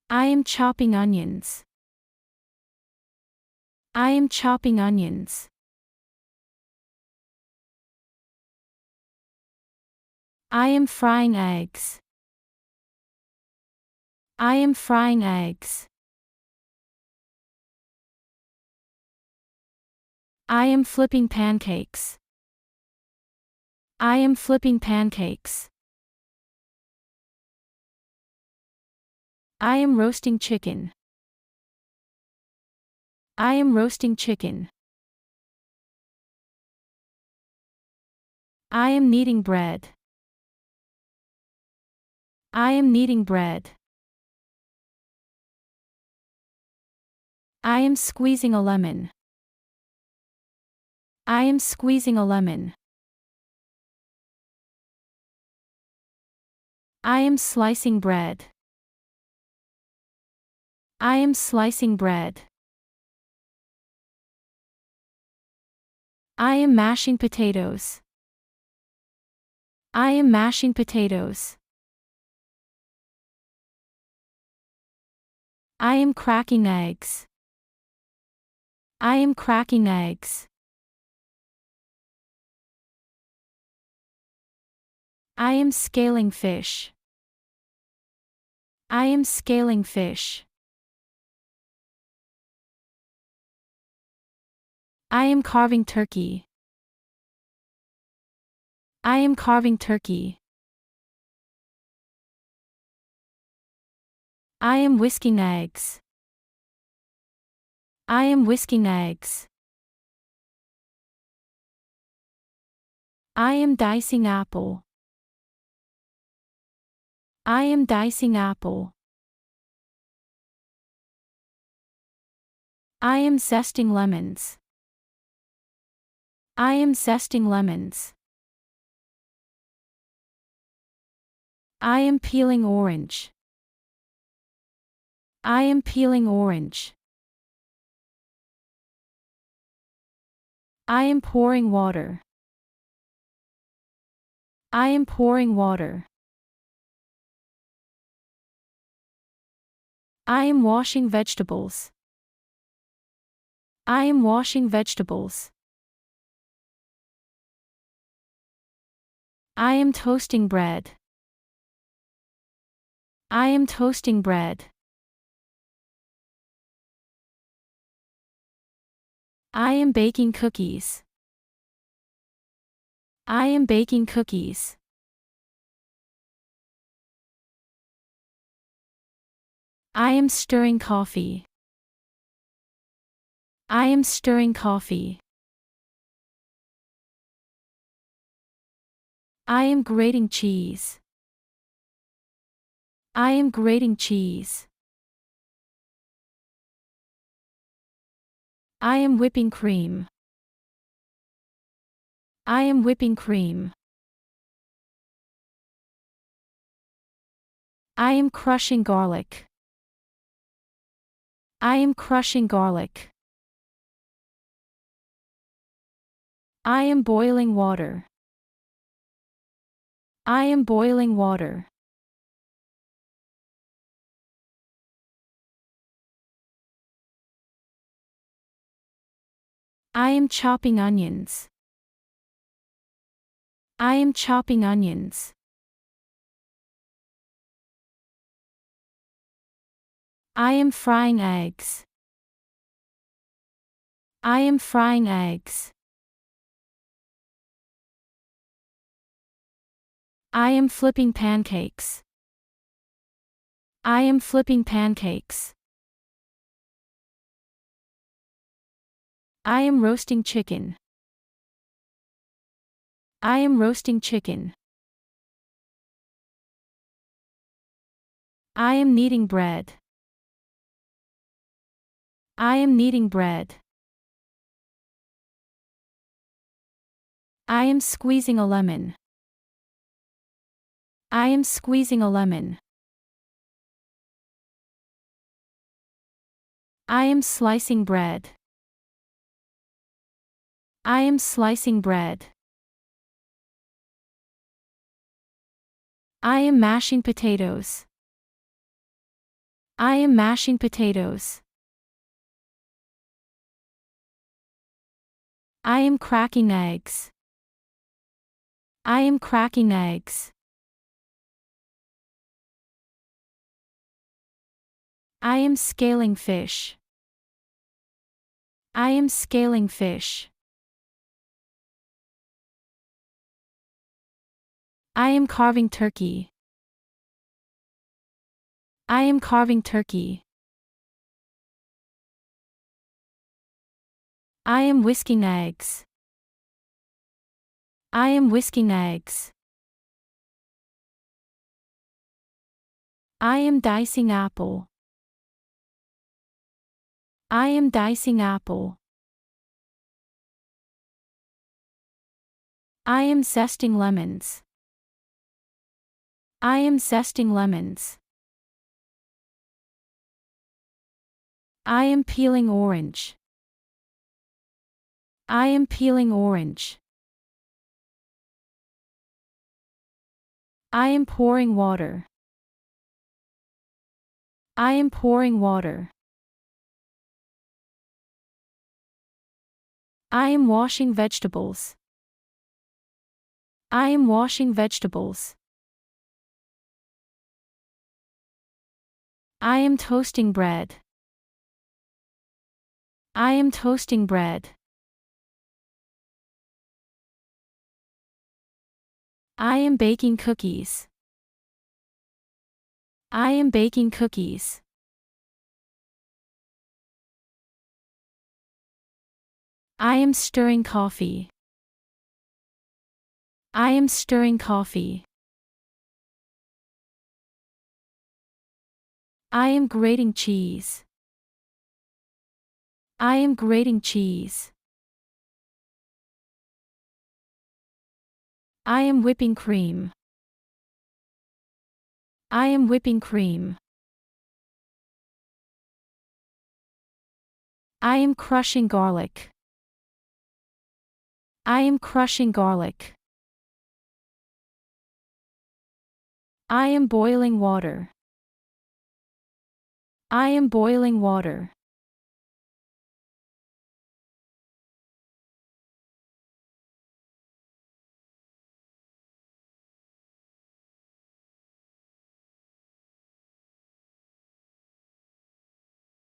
I am chopping onions. I am chopping onions. I am frying eggs. I am frying eggs. I am flipping pancakes. I am flipping pancakes. I am roasting chicken. I am roasting chicken. I am kneading bread. I am kneading bread. I am squeezing a lemon. I am squeezing a lemon. I am slicing bread. I am slicing bread. I am mashing potatoes. I am mashing potatoes. I am cracking eggs. I am cracking eggs. I am scaling fish. I am scaling fish. I am carving turkey. I am carving turkey. I am whisking eggs. I am whisking eggs. I am dicing apple. I am dicing apple. I am zesting lemons. I am zesting lemons. I am peeling orange. I am peeling orange. I am pouring water. I am pouring water. I am washing vegetables. I am washing vegetables. I am toasting bread. I am toasting bread. I am baking cookies. I am baking cookies. I am stirring coffee. I am stirring coffee. I am grating cheese. I am grating cheese. I am whipping cream. I am whipping cream. I am crushing garlic. I am crushing garlic. I am boiling water. I am boiling water. I am chopping onions. I am chopping onions. I am frying eggs. I am frying eggs. I am flipping pancakes. I am flipping pancakes. I am roasting chicken. I am roasting chicken. I am kneading bread. I am kneading bread. I am squeezing a lemon. I am squeezing a lemon. I am slicing bread. I am slicing bread. I am mashing potatoes. I am mashing potatoes. I am cracking eggs. I am cracking eggs. I am scaling fish. I am scaling fish. I am carving turkey. I am carving turkey. I am whisking eggs. I am whisking eggs. I am dicing apple. I am dicing apple. I am zesting lemons. I am zesting lemons. I am peeling orange. I am peeling orange. I am pouring water. I am pouring water. I am washing vegetables. I am washing vegetables. I am toasting bread. I am toasting bread. I am baking cookies. I am baking cookies. I am stirring coffee. I am stirring coffee. I am grating cheese. I am grating cheese. I am whipping cream. I am whipping cream. I am crushing garlic. I am crushing garlic. I am boiling water. I am boiling water.